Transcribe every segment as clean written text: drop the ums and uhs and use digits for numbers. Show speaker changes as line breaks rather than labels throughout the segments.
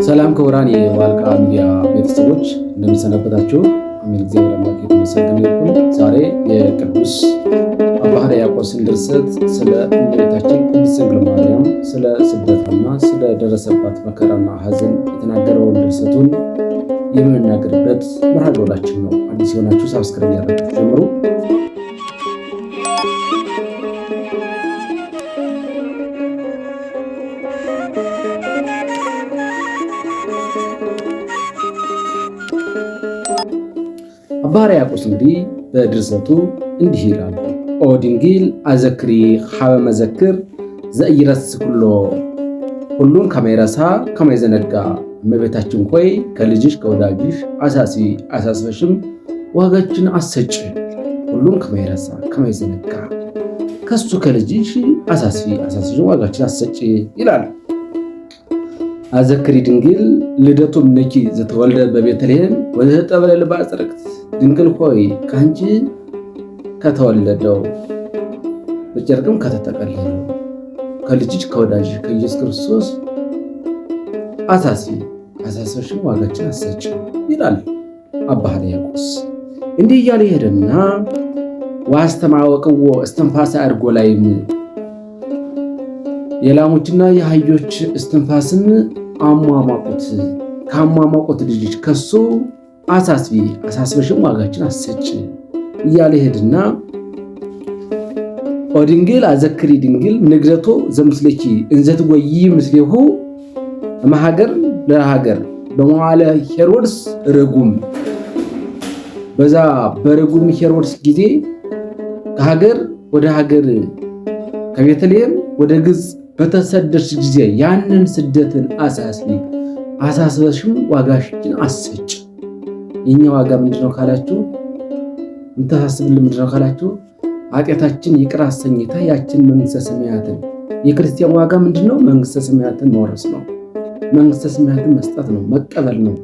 ሰላም ክቡራን የዋልቃ ሚዲያ ቤተሰቦች እንደምሰነበታችሁ። አሜን። እግዚአብሔር አምላክ የተመሰገነ ይሁን። ዛሬ የቅዱስ አባ ሕርያቆስን ድርሰት ስለ እመቤታችን ቅድስት ድንግል ማርያም ስለ ስደቷና ስለ ደረሰባት መከራና ሐዘን የተናገረውን ድርሰቱን የምንናገርበት መርሃ ግብራችን ነው። አዲስ የሆናችሁ ሳብስክራይብ ያደረጋችሁ ጀምሩ። አባ ሕርያቆስ እንግዲህ በድርሰቱ እንዲህ ይላል። ኦ ድንግል አዘክሪ ሀበ መዘክር ዘኢረስ ኩሎ፣ ሁሉም ከማይረሳ ከማይዘነጋ እመቤታችን ሆይ ከልጅሽ ከወዳጅሽ አሳስበሽም ዋጋችን አሰጭ። ሁሉም ከማይረሳ ከማይዘነጋ ከሱ ከልጅሽ አሳስበሽም ዋጋችን አሰጭ ይላል። አዘክሪ ድንግል ልደቱ እምነኪ ዘተወልደ በቤተልሔም ወዘተጠብለ ልባ ጽርቅት፣ ድንግል ሆይ ከአንቺ ከተወለደው በጨርቅም ከተጠቀለለው ከልጅሽ ከወዳጅሽ ከኢየሱስ ክርስቶስ አሳስበሽም ዋጋችን አሰጭ ይላል አባ ሕርያቆስ። እንዲህ እያለ ይሄድና ዋስተማወቅዎ እስትንፋሰ አድጎ ላይም የላሞችና የአህዮች እስትንፋስን አሟሟቁት፣ ካሟሟቁት ልጅሽ ከሱ አሳስበሽም ዋጋችን አሰጭ እያለ ይሄድና ኦ ድንግል አዘክሪ ድንግል ንግደቶ ዘምስሌኪ እንዘት ጎይ ምስሌሁ እማሀገር ለሀገር በመዋዕለ ሄሮድስ ርጉም፣ በዛ በርጉም ሄሮድስ ጊዜ ከሀገር ወደ ሀገር ከቤተልሔም ወደ ግብፅ በተሰደድሽ ጊዜ ያንን ስደትን አሳስበሽም ዋጋሽን አሰጭ። የኛ ዋጋ ምንድነው ካላችሁ፣ እንተሳስብልን ምንድነው ካላችሁ፣ ኃጢአታችን ይቅር አሰኝታ ያችን መንግስተ ሰማያትን። የክርስቲያን ዋጋ ምንድነው? መንግስተ ሰማያትን መውረስ ነው። መንግስተ ሰማያትን መስጠት ነው፣ መቀበል ነው።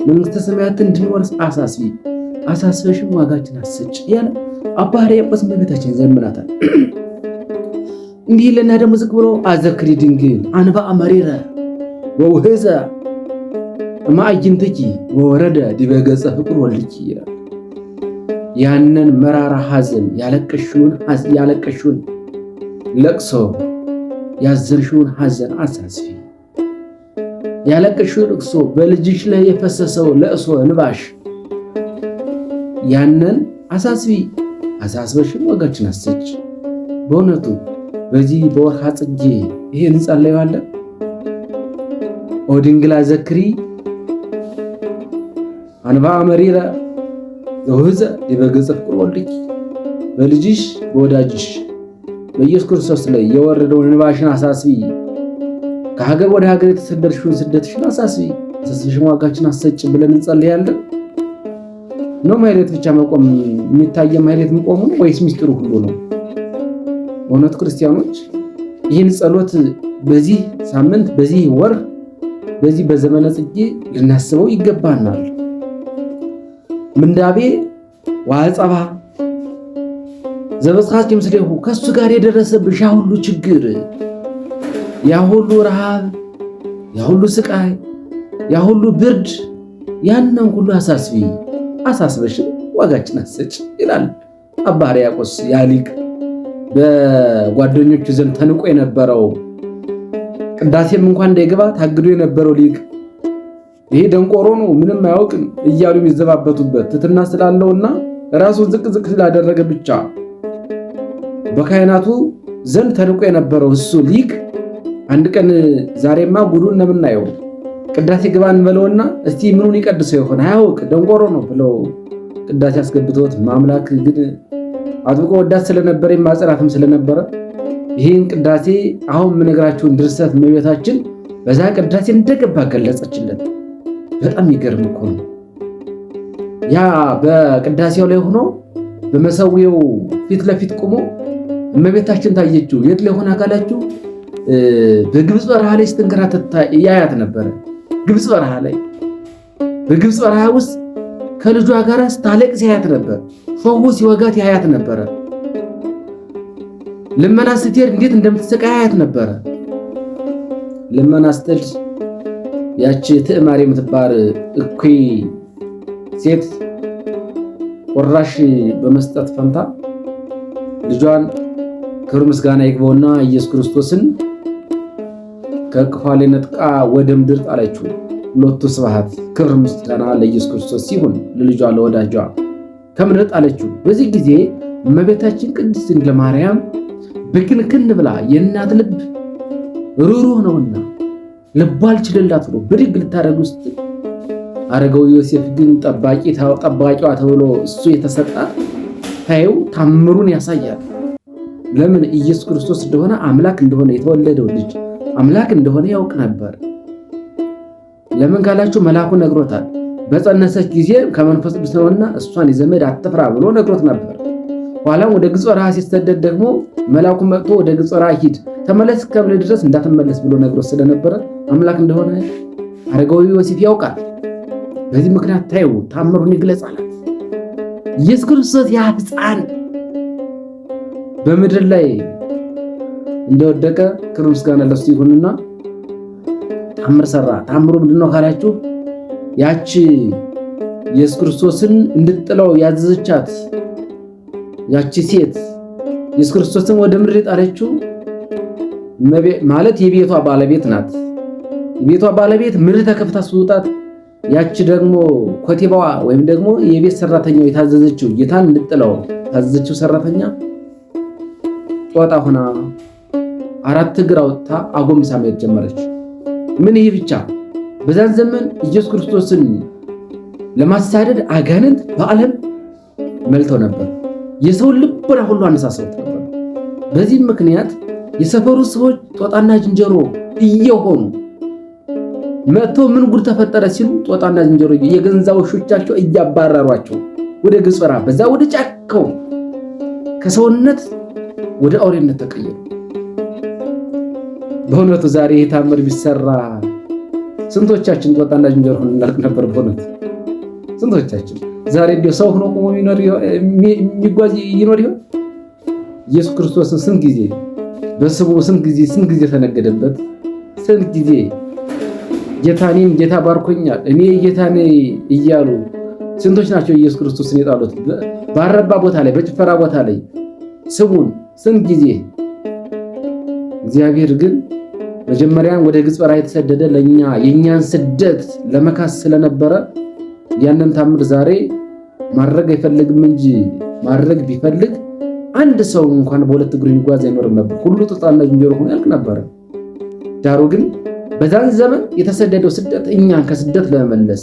መንግስተ ሰማያትን እንድንወርስ አሳስበሽም ዋጋችን አሰጭ ያለ አባ ሕርያቆስ እመቤታችን ዘምናታል። እንዲህ ይለና ደግሞ ዝቅ ብሎ አዘክሪ ድንግል አንብአ መሪረ ወውህዘ እማእይንትኪ ወወረደ ዲበ ገጸ ፍቁር ወልድኪ ይላል። ያንን መራራ ሐዘን ያለቀሽውን ለቅሶ ያዘንሽውን ሐዘን አሳስቢ። ያለቀሽውን ለቅሶ በልጅሽ ላይ የፈሰሰው ለቅሶ እንባሽ ያንን አሳስበሽም ዋጋችን አሰጭ። በእውነቱ በዚህ በወርሃ ጽጌ ይሄን እንጸልየዋለን። ኦ ድንግል አዘክሪ አንብአ መሪረ ዘውህዘ ዲበ ገጸ ፍቁር ወልድኪ፣ በልጅሽ በወዳጅሽ በኢየሱስ ክርስቶስ ላይ የወረደውን እንባሽን አሳስቢ። ከሀገር ወደ ሀገር የተሰደድሽውን ስደትሽን አሳስበሽም ዋጋችን አሰጭ ብለን እንጸልያለን። ነው ማይሌት ብቻ መቆም የሚታየ ማይሌት መቆሙ ወይስ ሚስጥሩ ሁሉ ነው? በእውነቱ ክርስቲያኖች ይህን ጸሎት በዚህ ሳምንት በዚህ ወር በዚህ በዘመነ ጽጌ ልናስበው ይገባናል። ምንዳቤ ዋጸባ ዘበጽሐት ምስሌሁ፣ ከሱ ጋር የደረሰብሽ ያ ሁሉ ችግር፣ ያ ሁሉ ረሃብ፣ ያ ሁሉ ስቃይ፣ ያ ሁሉ ብርድ፣ ያንን ሁሉ አሳስበሽም ዋጋችን አሰጭ ይላል አባ ሕርያቆስ ያ ሊቅ። በጓደኞቹ ዘንድ ተንቆ የነበረው ቅዳሴም እንኳን እንዳይገባ ታግዶ የነበረው ሊቅ፣ ይሄ ደንቆሮ ነው ምንም አያውቅም እያሉ የሚዘባበቱበት ትሕትና ስላለውና ራሱን ዝቅ ስላደረገ ብቻ በካህናቱ ዘንድ ተንቆ የነበረው እሱ ሊቅ አንድ ቀን ዛሬማ ጉዱን ነው የምናየው፣ ቅዳሴ ግባ እንበለውና እስቲ ምኑን ይቀድሰው ይሆን አያውቅ ደንቆሮ ነው ብለው ቅዳሴ አስገብተውት ማምላክ ግን አጥብቆ ወዳት ስለነበረ ማጽራትም ስለነበረ ይህን ቅዳሴ አሁን የምነግራችሁን ድርሰት እመቤታችን በዛ ቅዳሴ እንደገባ ገለጸችለት። በጣም ይገርም እኮ ነው። ያ በቅዳሴው ላይ ሆኖ በመሰዊያው ፊት ለፊት ቆሞ እመቤታችን ታየችው። የት ላይ ሆና ካላችሁ በግብፅ በረሃ ላይ ስትንከራተት ያያት ነበረ። ግብፅ በረሃ ላይ በግብፅ በረሃ ውስጥ ከልጇ ጋር ስታለቅስ ያያት ነበር። ሾሁ ሲወጋት ያያት ነበረ። ልመና ስትሄድ እንዴት እንደምትሰቃይ ያያት ነበረ። ልመና ስትል ያቺ ትዕማር የምትባል እኩይ ሴት ቁራሽ በመስጠት ፈንታ ልጇን ክብር ምስጋና ይግባውና ኢየሱስ ክርስቶስን ከእቅፏ ላይ ነጥቃ ወደ ምድር ጣለችው። ሎቱ ስብሐት ክብር ምስጋና ለኢየሱስ ክርስቶስ ሲሆን ለልጇ ለወዳጇ ከምድር ጣለችው። በዚህ ጊዜ እመቤታችን ቅድስት ድንግል ማርያም ብክንክን ብላ የእናት ልብ ሩሩህ ነውና ልቧ አልችልላት ብሎ ብድግ ልታደርግ ውስጥ አረጋዊ ዮሴፍ ግን ጠባቂዋ ተብሎ እሱ የተሰጣ ታየው ታምሩን ያሳያል። ለምን? ኢየሱስ ክርስቶስ እንደሆነ አምላክ እንደሆነ የተወለደው ልጅ አምላክ እንደሆነ ያውቅ ነበር። ለምን ካላችሁ መልአኩ ነግሮታል። በጸነሰች ጊዜ ከመንፈስ ቅዱስ ነውና እሷን የዘመድ አትፍራ ብሎ ነግሮት ነበር። ኋላም ወደ ግብፅ በረሃ ሲሰደድ ደግሞ መልአኩ መጥቶ ወደ ግብፅ በረሃ ሂድ ተመለስ እስከምልህ ድረስ እንዳትመለስ ብሎ ነግሮት ስለነበረ አምላክ እንደሆነ አረጋዊ ዮሴፍ ያውቃል። በዚህ ምክንያት ታዩ ታምሩን ይግለጻል። ኢየሱስ ክርስቶስ ያ ሕፃን በምድር ላይ እንደወደቀ ክብር ምስጋና ለእሱ ይሁንና ታምር ሰራ። ታምሩ ምንድነው ካላችሁ ያቺ ኢየሱስ ክርስቶስን እንድትጥለው ያዘዘቻት ያቺ ሴት ኢየሱስ ክርስቶስን ወደ ምድር የጣለችው ማለት የቤቷ ባለቤት ናት። የቤቷ ባለቤት ምድር ተከፍታ ስትወጣት ያቺ ደግሞ ኮቴባዋ ወይም ደግሞ የቤት ሰራተኛው የታዘዘችው ጌታን እንድትጥለው ታዘዘችው ሰራተኛ ጦጣ ሆና 4 እግር አውጥታ አጎምሳ መሄድ ጀመረች። ምን ይህ ብቻ? በዛን ዘመን ኢየሱስ ክርስቶስን ለማሳደድ አጋንንት በዓለም መልተው ነበር። የሰው ልቦና ሁሉ አነሳሰውት ነበር። በዚህ ምክንያት የሰፈሩ ሰዎች ጦጣና ዝንጀሮ እየሆኑ መጥቶ ምን ጉድ ተፈጠረ ሲሉ ጦጣና ዝንጀሮ የገንዛ ውሾቻቸው እያባረሯቸው ወደ ግብፅ በረሃ በዛ ወደ ጫካው ከሰውነት ወደ አውሬነት ተቀየሩ። በእውነቱ ዛሬ የታምር ቢሰራ ስንቶቻችን ጦጣና ዝንጀሮ ሆነን እናልቅ ነበር። በእውነቱ ስንቶቻችን ዛሬ እንዲያው ሰው ሆኖ ቆሞ የሚጓዝ ይኖር ይሆን? ኢየሱስ ክርስቶስን ስንት ጊዜ በስሙ ስንት ጊዜ ተነገደበት። ስንት ጊዜ ጌታኔም ጌታ ባርኮኛል እኔ ጌታ ነኝ እያሉ ስንቶች ናቸው ኢየሱስ ክርስቶስን የጣሉት? ባረባ ቦታ ላይ በጭፈራ ቦታ ላይ ስሙን ስንት ጊዜ። እግዚአብሔር ግን መጀመሪያን ወደ ግብፅ በረሃ የተሰደደ ለኛ የኛን ስደት ለመካስ ስለነበረ ያንን ታምር ዛሬ ማድረግ አይፈልግም እንጂ ማድረግ ቢፈልግ አንድ ሰው እንኳን በሁለት እግሩ ይጓዝ አይኖርም ነበር። ሁሉ ጦጣና ዝንጀሮ ሆኖ ያልቅ ነበር። ዳሩ ግን በዛን ዘመን የተሰደደው ስደት እኛን ከስደት ለመመለስ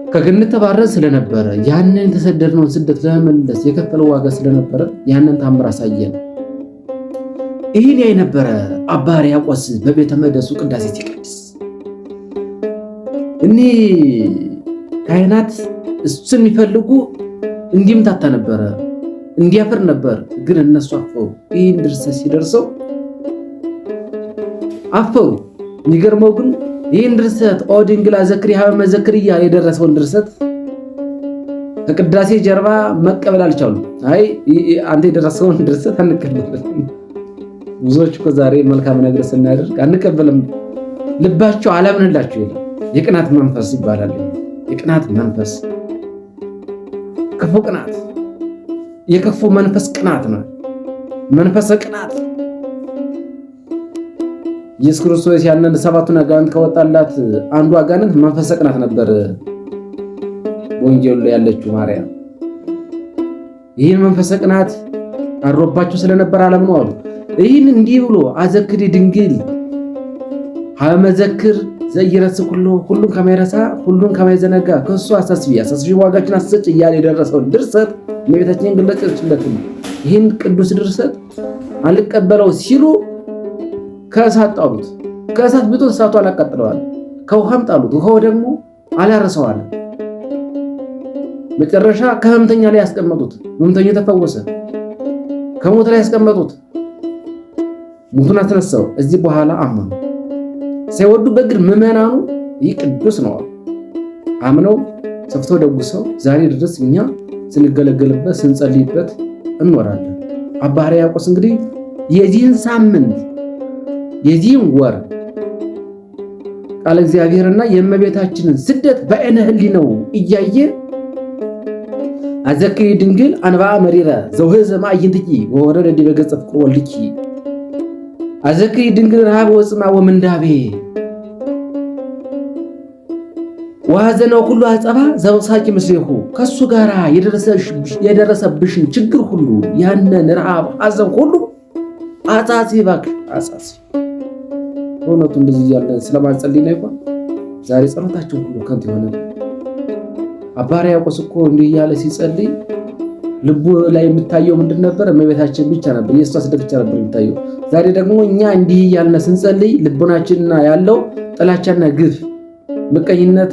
ከገነት ተባረን ስለነበረ ያንን የተሰደድነውን ስደት ለመመለስ የከፈለው ዋጋ ስለነበረ ያንን ታምር አሳየን። ይህን ያይ ነበረ አባ ሕርያቆስ በቤተ መቅደሱ ቅዳሴ ሲቀድስ። እኔ ካህናት እሱን የሚፈልጉ እንዲምታታ ነበረ እንዲያፍር ነበር። ግን እነሱ አፈሩ። ይህን ድርሰት ሲደርሰው አፈሩ። የሚገርመው ግን ይህን ድርሰት ኦ ድንግል አዘክሪ ሀበ መዘክር እያለ የደረሰውን ድርሰት ከቅዳሴ ጀርባ መቀበል አልቻሉም። አይ አንተ የደረሰውን ድርሰት አንቀበልም። ብዙዎች እኮ ዛሬ መልካም ነገር ስናደርግ አንቀበልም። ልባቸው አላምንላቸው ይላል። የቅናት መንፈስ ይባላል። የቅናት መንፈስ ክፉ ቅናት፣ የክፉ መንፈስ ቅናት ነው። መንፈሰ ቅናት ኢየሱስ ክርስቶስ ያንን 7ቱን አጋንንት ከወጣላት አንዱ አጋንንት መንፈሰ ቅናት ነበር። ወንጌሉ ላይ ያለችው ማርያም ይህን መንፈሰ ቅናት አሮባቸው ስለነበር ዓለም ነው አሉ። ይህን እንዲህ ብሎ አዘክሪ ድንግል ሀበ መዘክር ዘይረስ ሁሉን ከማይረሳ ሁሉን ከማይዘነጋ ከሱ አሳስቢ ዋጋችን አሰጭ እያለ የደረሰውን ድርሰት እመቤታችን ገለጸችለት። ይህን ቅዱስ ድርሰት አልቀበለው ሲሉ ከእሳት ጣሉት። ከእሳት ቢጦ እሳቱ አላቃጥለዋል። ከውሃም ጣሉት። ውሃው ደግሞ አላረሰዋል። መጨረሻ ከህመምተኛ ላይ ያስቀመጡት። ህመምተኛው ተፈወሰ። ከሞት ላይ ያስቀመጡት። ሞቱን አስነሳው። እዚህ በኋላ አመኑ። ሳይወዱ በግድ ምዕመናኑ ይህ ቅዱስ ነው አምነው ሰፍተው ደጉሰው ዛሬ ድረስ እኛ ስንገለገልበት ስንጸልይበት እንኖራለን። አባ ሕርያቆስ እንግዲህ የዚህን ሳምንት የዚህን ወር ቃለ እግዚአብሔርና የእመቤታችንን ስደት በዓይነ ሕሊናው እያየ አዘክሪ ድንግል አንብአ መሪረ ዘውህዘ ማዕይንትኪ ወወረደ ዲበ ገጸ ፍቁር ወልድኪ አዘክሪ ድንግል ረሃብ ወጽማ ወምንዳቤ ወሐዘነው ሁሉ አጸባ ዘውሳቂ ምስሌሁ ከሱ ጋራ የደረሰብሽን ችግር ሁሉ ያንን ረሃብ ሐዘን ሁሉ አጻጺ እባክሽ አጻጺ። በእውነቱ እንደዚህ እያለ ስለማንጸልይ ነው ይሆን ዛሬ ጸሎታችን ሁሉ ከንቱ ይሆናል። አባ ሕርያቆስ እኮ እንዲህ እያለ ሲጸልይ ልቡ ላይ የሚታየው ምንድን ነበር? እመቤታችን ብቻ ነበር፣ የእሷ ስደት ብቻ ነበር የሚታየው። ዛሬ ደግሞ እኛ እንዲህ እያልን ስንጸልይ ልቦናችንና ያለው ጥላቻና ግፍ፣ ምቀኝነት፣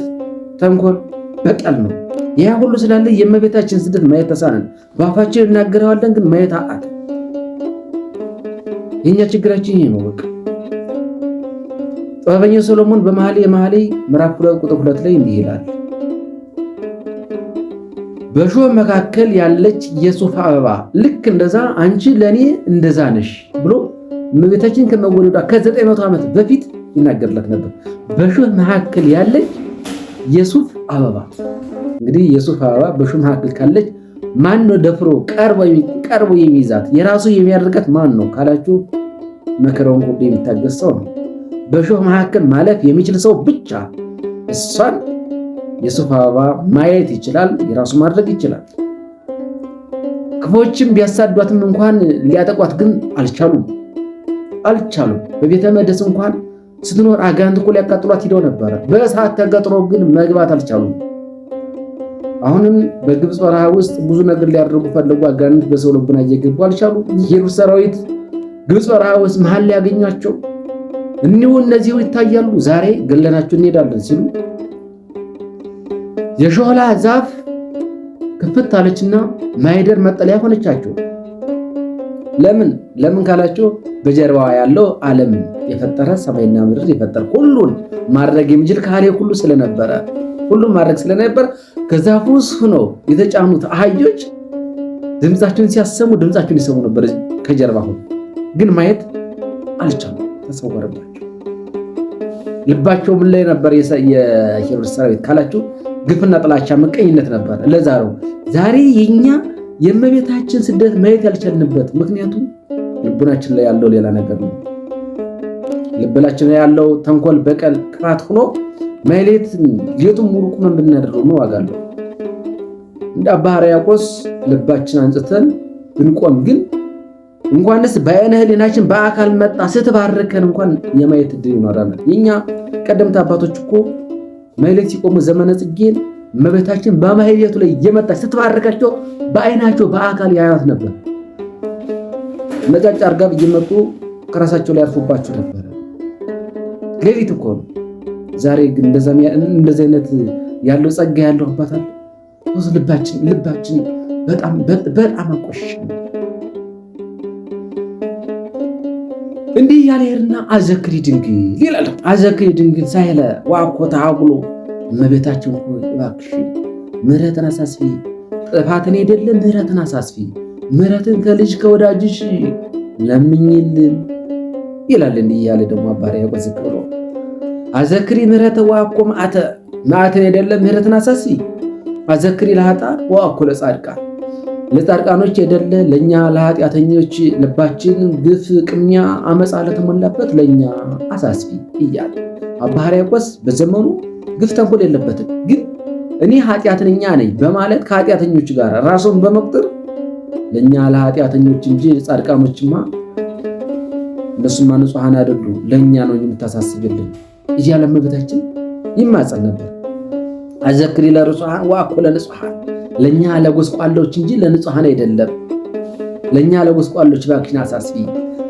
ተንኮል፣ በቀል ነው። ያ ሁሉ ስላለ የእመቤታችን ስደት ማየት ተሳነን። በአፋችን እናገረዋለን ግን ማየት አቃተ። የኛ ችግራችን ይሄ ነው። በቃ ጥበበኛው ሰሎሞን በመኃልየ መኃልይ ምዕራፍ 2 ቁጥር 2 ላይ እንዲህ ይላል፣ በእሾህ መካከል ያለች የሱፍ አበባ ልክ እንደዛ አንቺ ለኔ እንደዛ ነሽ ብሎ እመቤታችን ከመወለዷ ከ900 ዓመት በፊት ይናገርላት ነበር። በእሾህ መካከል ያለች የሱፍ አበባ። እንግዲህ የሱፍ አበባ በእሾህ መካከል ካለች ማን ነው ደፍሮ ቀርቦ የሚይዛት የራሱ የሚያደርጋት ማን ነው ካላችሁ መከራውን ሁሉ የሚታገስ ሰው ነው። በእሾህ መካከል ማለፍ የሚችል ሰው ብቻ እሷን የሱፍ አበባ ማየት ይችላል፣ የራሱ ማድረግ ይችላል። ክፎችም ቢያሳዷትም እንኳን ሊያጠቋት ግን አልቻሉም። በቤተ መቅደስ እንኳን ስትኖር አጋንንት እኮ ሊያቃጥሏት ሂደው ነበረ። በእሳት ተቀጥሮ ግን መግባት አልቻሉም። አሁንም በግብፅ በረሃ ውስጥ ብዙ ነገር ሊያደርጉ ፈለጉ። አጋንንት በሰው ልቡና እየገቡ አልቻሉ። የሄሮድስ ሰራዊት ግብፅ በረሃ ውስጥ መሃል ሊያገኟቸው እኒሁ እነዚሁ ይታያሉ። ዛሬ ገለናቸው እንሄዳለን ሲሉ የሾላ ዛፍ ክፍት አለችና ማይደር መጠለያ ሆነቻቸው። ለምን ካላቸው በጀርባዋ ያለው ዓለም የፈጠረ ሰማይና ምድር የፈጠረ ሁሉን ማድረግ የሚችል ካህሌ ሁሉ ስለነበረ ሁሉም ማድረግ ስለነበር ከዛፉ ውስጥ ሆነው የተጫኑት አህዮች ድምፃቸውን ሲያሰሙ ድምፃቸውን ይሰሙ ነበር። ከጀርባ ሆኖ ግን ማየት አልቻሉም። ተሰወረባቸው። ልባቸው ምን ላይ ነበር? የሄሮድስ ሰራዊት ካላችሁ ግፍና ጥላቻ፣ ምቀኝነት ነበር። ለዛ ነው ዛሬ የኛ የእመቤታችን ስደት ማየት ያልቻልንበት ምክንያቱም ልቡናችን ላይ ያለው ሌላ ነገር ነው። ልብላችን ላይ ያለው ተንኮል፣ በቀል፣ ክፋት ሆኖ ማይሌት ሌቱን ሙሉ ቁመን ብናደርገው ምን ዋጋ አለው? እንደ አባ ሕርያቆስ ልባችን አንጽተን ብንቆም ግን እንኳንስ በዓይነ ሕሊናችን በአካል መጣ ስትባርከን እንኳን የማየት ዕድል ይኖረናል። የኛ ቀደምት አባቶች እኮ ማይሌት ሲቆሙ ዘመነ ጽጌን እመቤታችን በማህሌቱ ላይ እየመጣች ስትባርካቸው በዓይናቸው በአካል ያዩት ነበር። ነጫጭ አርጋብ እየመጡ ከራሳቸው ላይ ያርፉባቸው ነበር። ሌሊት እኮ ነው። ዛሬ ግን እንደዚህ አይነት ያለው ጸጋ ያለው አባት አለ። ልባችን በጣም አቆሸሽ። እንዲህ ያለ ይርና አዘክሪ ድንግል ይላል። አዘክሪ ድንግል ሳይለ ዋኮታ አጉሎ እመቤታችን ሆይ እባክሽ ምሕረትን አሳስፊ፣ ጥፋትን አይደለ ምሕረትን አሳስፊ፣ ምሕረትን ከልጅ ከወዳጅሽ ለምኝልን ይላል። እንዲህ ያለ ደግሞ አባ ሕርያቆስ ዝክሮ አዘክሪ ምሕረተ ዋኮ መዓትን አይደለ ምሕረትን አሳስፊ፣ አዘክሪ ለኃጥአን ዋኮ ለጻድቃን፣ ለጻድቃኖች አይደለ ለኛ ለኃጢአተኞች ልባችን ግፍ፣ ቅሚያ፣ አመፃ ለተሞላበት ለኛ አሳስፊ እያለ አባ ሕርያቆስ በዘመኑ ግፍ ተንኮል የለበትም። ግን እኔ ኃጢአተኛ ነኝ በማለት ከኃጢአተኞች ጋር ራሱን በመቁጠር ለኛ ለኃጢአተኞች እንጂ ጻድቃኖችማ እነሱማ ንጹሐን አይደሉ ለኛ ነው የምታሳስብልን እያለ እመቤታችን ይማጸን ነበር። አዘክሪ ለርጹሐን ወአኮ ለንጹሐን፣ ለኛ ለጎስቋሎች እንጂ ለንጹሐን አይደለም። ለኛ ለጎስቋሎች እባክሽን አሳስቢ፣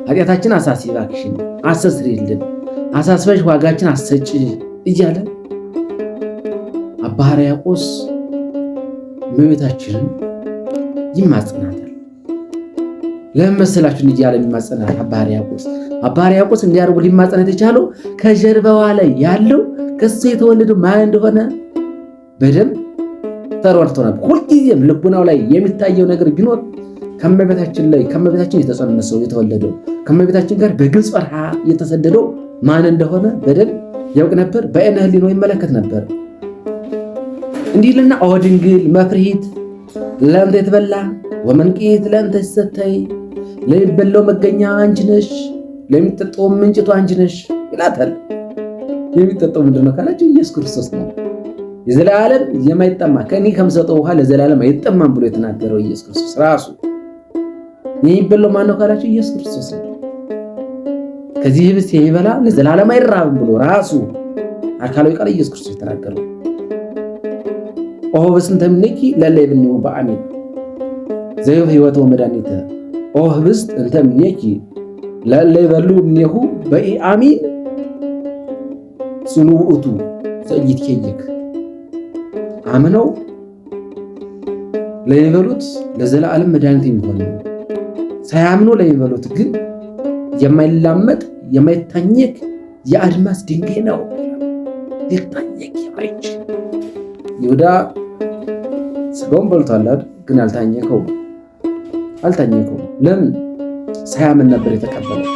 ኃጢአታችን አሳስቢ፣ እባክሽን አስተስሪልን፣ አሳስበሽ ዋጋችን አሰጪ እያለ አባ ሕርያቆስ እመቤታችንን ይማጸናታል። ለምን መሰላችሁ እያለ የሚማጸናት አባ ሕርያቆስ እንዲያርጉ ሊማጸናት የቻለው ከጀርባዋ ላይ ያለው ከሱ የተወለደው ማን እንደሆነ በደንብ ተረድቶ ነበር። ሁልጊዜም ልቡናው ላይ የሚታየው ነገር ቢኖር ከመቤታችን የተጸነሰው የተወለደው ከመቤታችን ጋር በግብፅ በረሃ የተሰደደው ማን እንደሆነ በደንብ ያውቅ ነበር። በዓይነ ሕሊናው ይመለከት ነበር። እንዲህ ልና ኦ ድንግል መፍርሂት ለእንተ የተበላ ወመንቂት ለእንተ ይሰተይ፣ ለሚበላው መገኛ አንቺ ነሽ፣ ለሚጠጣው ምንጭቱ አንቺ ነሽ ይላታል። የሚጠጣው ምንድነው ካላችሁ ኢየሱስ ክርስቶስ ነው። የዘላለም የማይጠማ ከኔ ከምሰጠው ውሃ ለዘላለም አይጠማም ብሎ የተናገረው ኢየሱስ ክርስቶስ ራሱ። የሚበላው ማን ነው ካላችሁ ኢየሱስ ክርስቶስ ነው። ከዚህ ህብስት የሚበላ ለዘላለም አይራብም ብሎ ራሱ አካላዊ ቃል ኢየሱስ ክርስቶስ የተናገረው። ኦ ህብስት እምኔኪ ለእለ ይብልዑ በአሚን ዘይብ ሕይወት ወመድኃኒተ፣ ኦ ህብስት እምኔኪ ለእለ ይበልዑ እምኔሁ በኢአሚን ጽኑ ውእቱ ዘኢይትኬይክ። አምነው ለሚበሉት ለዘላለም መድኃኒት የሚሆን ነው። ሳያምኑ ለሚበሉት ግን የማይላመጥ የማይታኘክ የአድማስ ድንጋይ ነው። ሊታኘክ የማይችል ይሁዳ ስጋውን በልቷል፣ ግን አልታኘከውም። ለምን? ሳያምን ነበር የተቀበለው።